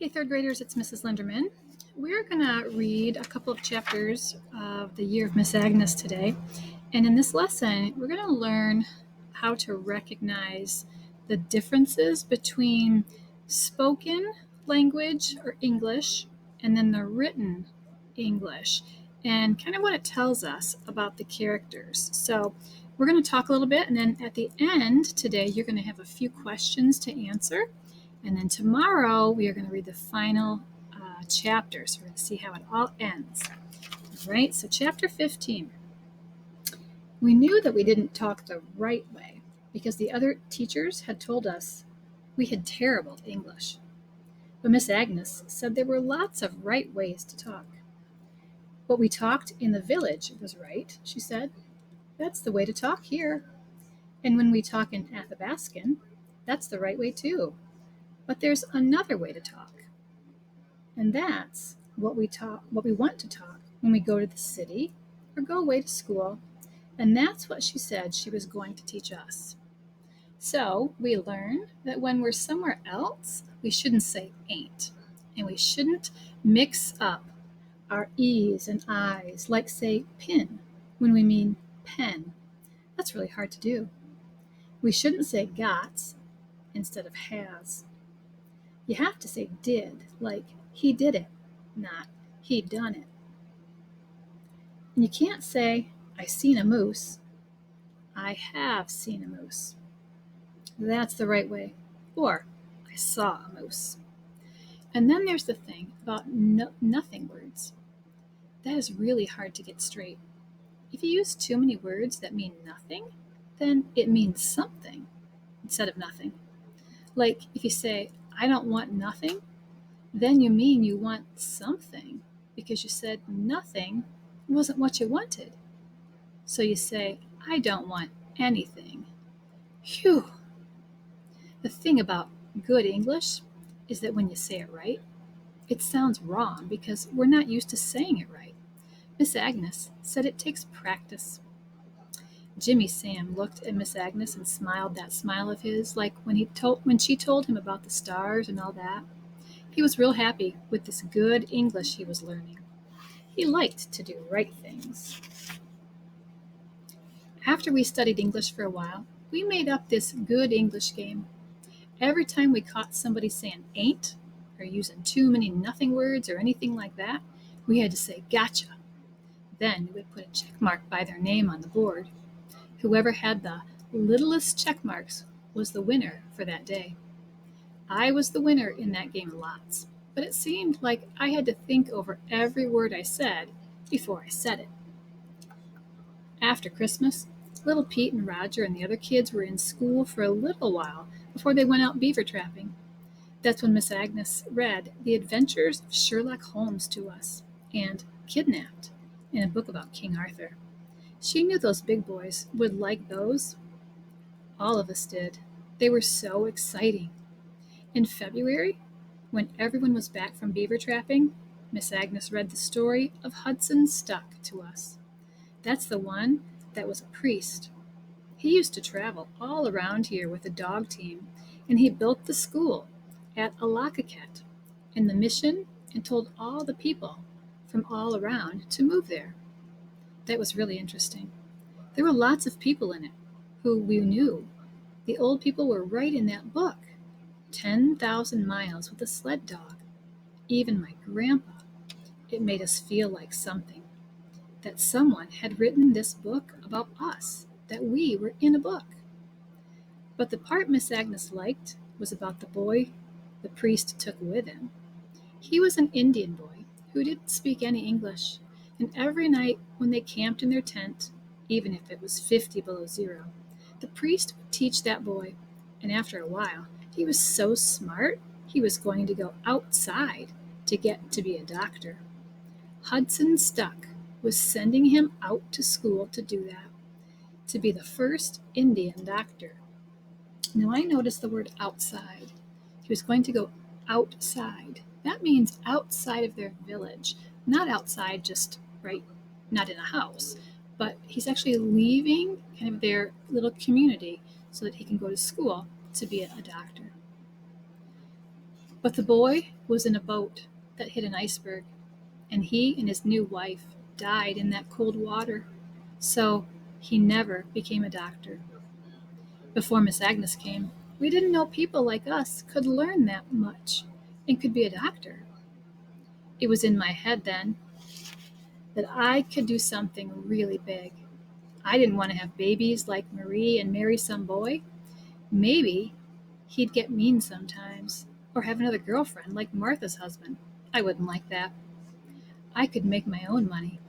Hey, third graders, it's Mrs. Linderman. We're going to read a couple of chapters of the Year of Miss Agnes today. And in this lesson, we're going to learn how to recognize the differences between spoken language or English and then the written English and kind of what it tells us about the characters. So we're going to talk a little bit, and then at the end today, you're going to have a few questions to answer. And then tomorrow we are going to read the final chapter. So we're going to see how it all ends. All right, so chapter 15. We knew that we didn't talk the right way because the other teachers had told us we had terrible English. But Miss Agnes said there were lots of right ways to talk. What we talked in the village was right, she said. That's the way to talk here. And when we talk in Athabascan, that's the right way too. But there's another way to talk. And that's what we want to talk when we go to the city or go away to school. And that's what she said she was going to teach us. So we learn that when we're somewhere else, we shouldn't say ain't. And we shouldn't mix up our E's and I's, like say pin when we mean pen. That's really hard to do. We shouldn't say gots instead of has. You have to say did, like he did it, not he done it. And you can't say I seen a moose. I have seen a moose. That's the right way. Or I saw a moose. And then there's the thing about nothing words. That is really hard to get straight. If you use too many words that mean nothing, then it means something instead of nothing. Like if you say, I don't want nothing, then you mean you want something because you said nothing wasn't what you wanted. So you say, I don't want anything. Phew! The thing about good English is that when you say it right, it sounds wrong because we're not used to saying it right. Miss Agnes said it takes practice. Jimmy Sam looked at Miss Agnes and smiled that smile of his, like when she told him about the stars and all that. He was real happy with this good English he was learning. He liked to do right things. After we studied English for a while, we made up this good English game. Every time we caught somebody saying ain't, or using too many nothing words or anything like that, we had to say gotcha. Then we would put a check mark by their name on the board. Whoever had the littlest check marks was the winner for that day. I was the winner in that game lots, but it seemed like I had to think over every word I said before I said it. After Christmas, little Pete and Roger and the other kids were in school for a little while before they went out beaver trapping. That's when Miss Agnes read The Adventures of Sherlock Holmes to us and Kidnapped in a book about King Arthur. She knew those big boys would like those. All of us did. They were so exciting. In February, when everyone was back from beaver trapping, Miss Agnes read the story of Hudson Stuck to us. That's the one that was a priest. He used to travel all around here with a dog team, and he built the school at Alacaket and the mission and told all the people from all around to move there. That was really interesting. There were lots of people in it who we knew. The old people were right in that book. 10,000 miles with a sled dog. Even my grandpa. It made us feel like something. That someone had written this book about us, that we were in a book. But the part Miss Agnes liked was about the boy the priest took with him. He was an Indian boy who didn't speak any English, and every night when they camped in their tent, even if it was 50 below zero, the priest would teach that boy, and after a while, he was so smart he was going to go outside to get to be a doctor. Hudson Stuck was sending him out to school to do that, to be the first Indian doctor. Now I noticed the word outside. He was going to go outside. That means outside of their village, not outside just right, not in a house, but he's actually leaving kind of their little community so that he can go to school to be a doctor. But the boy was in a boat that hit an iceberg, and he and his new wife died in that cold water. So he never became a doctor. Before Miss Agnes came, we didn't know people like us could learn that much and could be a doctor. It was in my head then that I could do something really big. I didn't want to have babies like Marie and marry some boy. Maybe he'd get mean sometimes, or have another girlfriend like Martha's husband. I wouldn't like that. I could make my own money.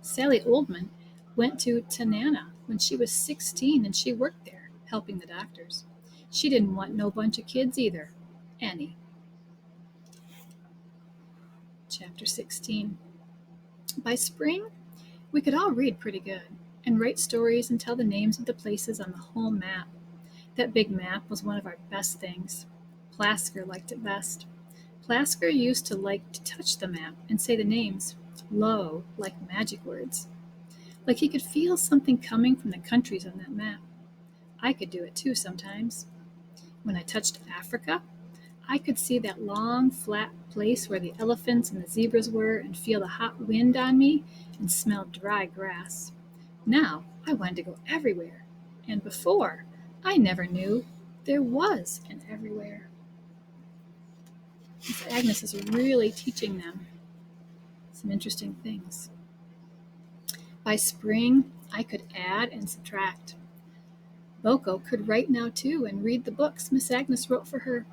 Sally Oldman went to Tanana when she was 16 and she worked there, helping the doctors. She didn't want no bunch of kids either. Any. Chapter 16. By spring, we could all read pretty good and write stories and tell the names of the places on the whole map. That big map was one of our best things. Plasker liked it best. Plasker used to like to touch the map and say the names low, like magic words. Like he could feel something coming from the countries on that map. I could do it too sometimes. When I touched Africa, I could see that long, flat place where the elephants and the zebras were and feel the hot wind on me and smell dry grass. Now I wanted to go everywhere. And before, I never knew there was an everywhere. Miss Agnes is really teaching them some interesting things. By spring, I could add and subtract. Boko could write now too and read the books Miss Agnes wrote for her.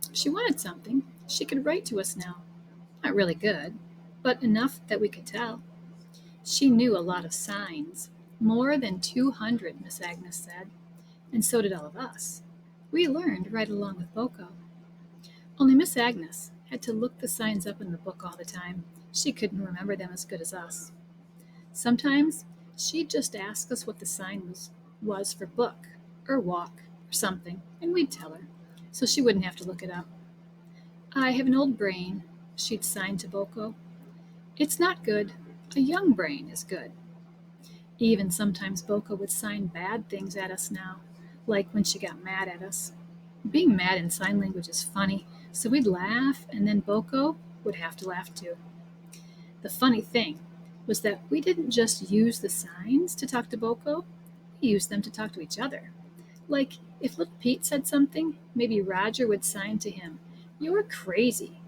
If she wanted something, she could write to us now. Not really good, but enough that we could tell. She knew a lot of signs, more than 200, Miss Agnes said, and so did all of us. We learned right along with Boko. Only Miss Agnes had to look the signs up in the book all the time. She couldn't remember them as good as us. Sometimes she'd just ask us what the sign was for book or walk or something, and we'd tell her, so she wouldn't have to look it up. I have an old brain, she'd sign to Boko. It's not good. A young brain is good. Even sometimes Boko would sign bad things at us now, like when she got mad at us. Being mad in sign language is funny, so we'd laugh, and then Boko would have to laugh too. The funny thing was that we didn't just use the signs to talk to Boko, we used them to talk to each other. Like, if little Pete said something, maybe Roger would sign to him, "You're crazy."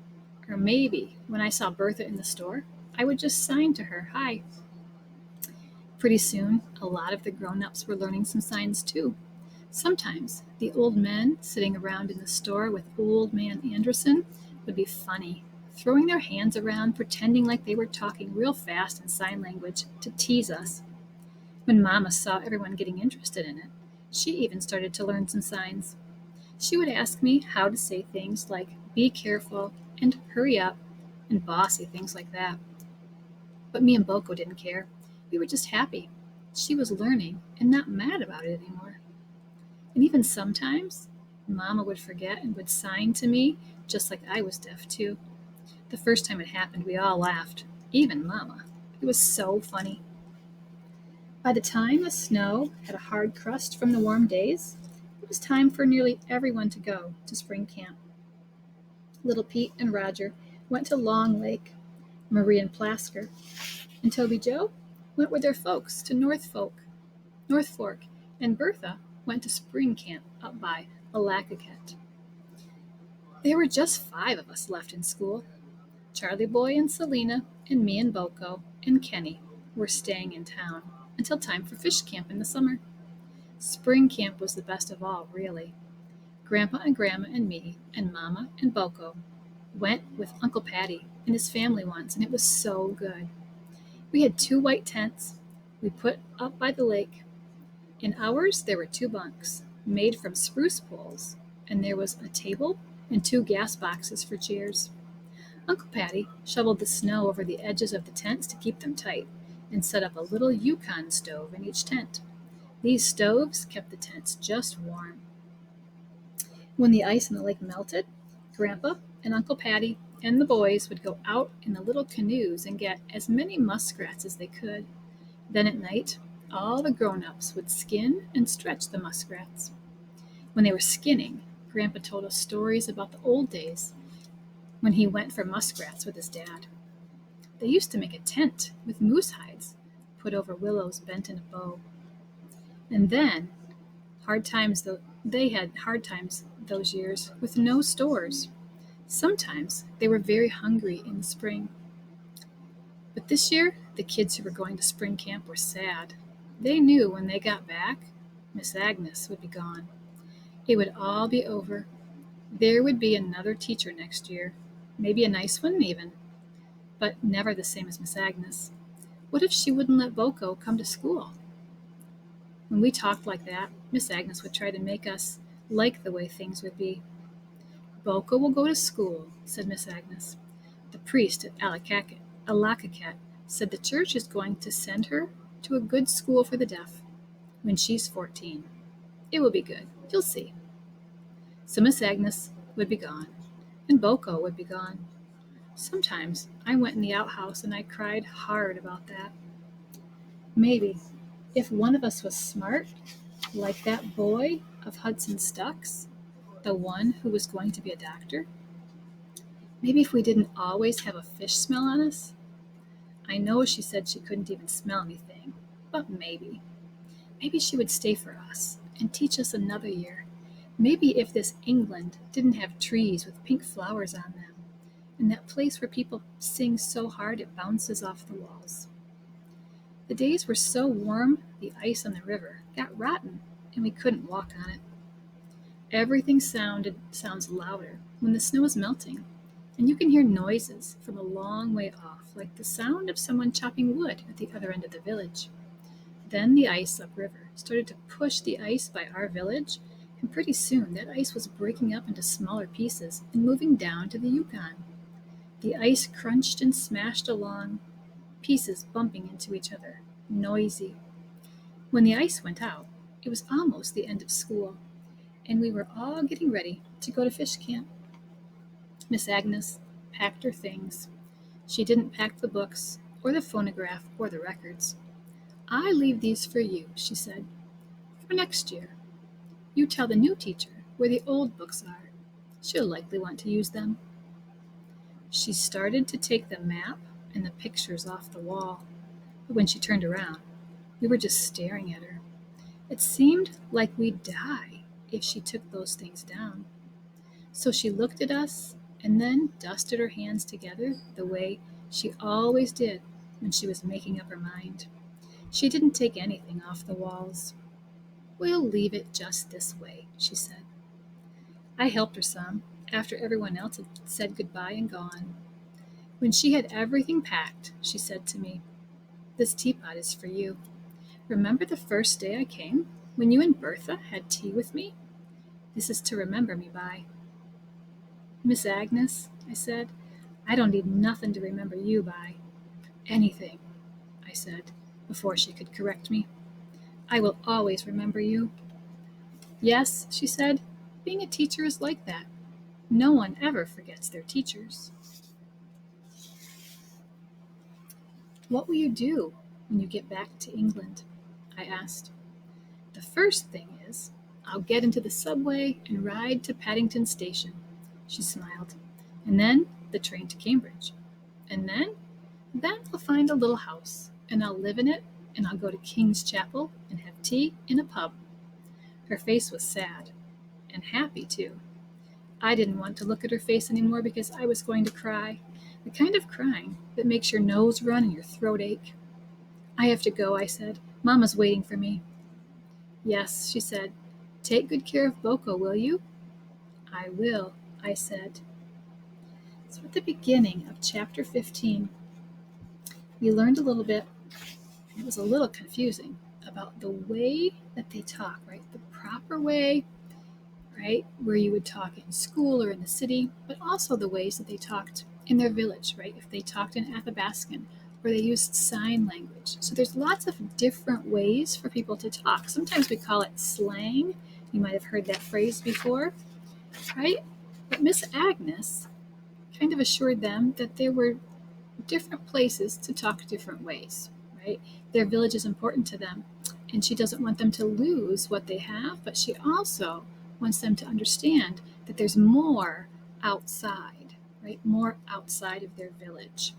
Or maybe, when I saw Bertha in the store, I would just sign to her, "Hi." Pretty soon, a lot of the grown-ups were learning some signs too. Sometimes the old men sitting around in the store with Old Man Anderson would be funny, throwing their hands around, pretending like they were talking real fast in sign language to tease us. When Mama saw everyone getting interested in it, she even started to learn some signs. She would ask me how to say things like "be careful" and "hurry up" and bossy things like that. But me and Boko didn't care. We were just happy. She was learning and not mad about it anymore. And even sometimes, Mama would forget and would sign to me, just like I was deaf too. The first time it happened, we all laughed, even Mama. It was so funny. By the time the snow had a hard crust from the warm days, it was time for nearly everyone to go to spring camp. Little Pete and Roger went to Long Lake, Marie and Plasker, and Toby Joe went with their folks to North Fork, and Bertha went to spring camp up by Alacaket. There were just 5 of us left in school. Charlie Boy and Selena and me and Boko and Kenny were staying in town until time for fish camp in the summer. Spring camp was the best of all, really. Grandpa and Grandma and me and Mama and Boko went with Uncle Patty and his family once, and it was so good. We had 2 white tents we put up by the lake. In ours, there were 2 bunks made from spruce poles, and there was a table and 2 gas boxes for chairs. Uncle Patty shoveled the snow over the edges of the tents to keep them tight and set up a little Yukon stove in each tent. These stoves kept the tents just warm. When the ice in the lake melted, Grandpa and Uncle Patty and the boys would go out in the little canoes and get as many muskrats as they could. Then at night, all the grown-ups would skin and stretch the muskrats. When they were skinning, Grandpa told us stories about the old days when he went for muskrats with his dad. They used to make a tent with moose hides put over willows bent in a bow. And then, they had hard times those years with no stores. Sometimes they were very hungry in the spring. But this year, the kids who were going to spring camp were sad. They knew when they got back, Miss Agnes would be gone. It would all be over. There would be another teacher next year, maybe a nice one even, but never the same as Miss Agnes. What if she wouldn't let Boko come to school? When we talked like that, Miss Agnes would try to make us like the way things would be. Boko will go to school, said Miss Agnes. The priest at Alacacat said the church is going to send her to a good school for the deaf when she's 14. It will be good. You'll see. So Miss Agnes would be gone, and Boko would be gone. Sometimes I went in the outhouse and I cried hard about that. Maybe if one of us was smart, like that boy of Hudson Stuck's, the one who was going to be a doctor, maybe if we didn't always have a fish smell on us. I know she said she couldn't even smell anything, but maybe. Maybe she would stay for us and teach us another year. Maybe if this England didn't have trees with pink flowers on them, and that place where people sing so hard it bounces off the walls. The days were so warm, the ice on the river got rotten, and we couldn't walk on it. Everything sounds louder when the snow is melting, and you can hear noises from a long way off, like the sound of someone chopping wood at the other end of the village. Then the ice upriver started to push the ice by our village, and pretty soon that ice was breaking up into smaller pieces and moving down to the Yukon. The ice crunched and smashed along, pieces bumping into each other, noisy. When the ice went out, it was almost the end of school, and we were all getting ready to go to fish camp. Miss Agnes packed her things. She didn't pack the books, or the phonograph, or the records. I leave these for you, she said, for next year. You tell the new teacher where the old books are. She'll likely want to use them. She started to take the map and the pictures off the wall, but when she turned around, we were just staring at her. It seemed like we'd die if she took those things down. So she looked at us and then dusted her hands together the way she always did when she was making up her mind. She didn't take anything off the walls. We'll leave it just this way, she said. I helped her some after everyone else had said goodbye and gone. When she had everything packed, she said to me, "This teapot is for you. Remember the first day I came, when you and Bertha had tea with me? This is to remember me by." "Miss Agnes," I said, "I don't need nothing to remember you by." "Anything," I said, before she could correct me. "I will always remember you." "Yes," she said, "being a teacher is like that. No one ever forgets their teachers." "What will you do when you get back to England?" I asked. "The first thing is, I'll get into the subway and ride to Paddington Station," she smiled, "and then the train to Cambridge. And then I'll find a little house, and I'll live in it, and I'll go to King's Chapel and have tea in a pub." Her face was sad, and happy too. I didn't want to look at her face anymore because I was going to cry, the kind of crying that makes your nose run and your throat ache. "I have to go," I said. "Mama's waiting for me." "Yes," she said. "Take good care of Boko, will you?" "I will," I said. So at the beginning of chapter 15, we learned a little bit, and it was a little confusing, about the way that they talk, right? The proper way, right? Where you would talk in school or in the city, but also the ways that they talked in their village, right? If they talked in Athabascan, or they used sign language. So there's lots of different ways for people to talk. Sometimes we call it slang. You might have heard that phrase before, right? But Miss Agnes kind of assured them that there were different places to talk different ways, right? Their village is important to them, and she doesn't want them to lose what they have, but she also wants them to understand that there's more outside, right? More outside of their village.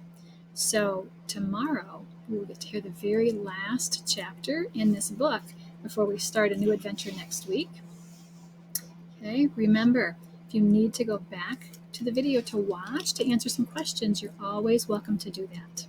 So tomorrow we will get to hear the very last chapter in this book before we start a new adventure next week. Okay, remember, if you need to go back to the video to watch to answer some questions, you're always welcome to do that.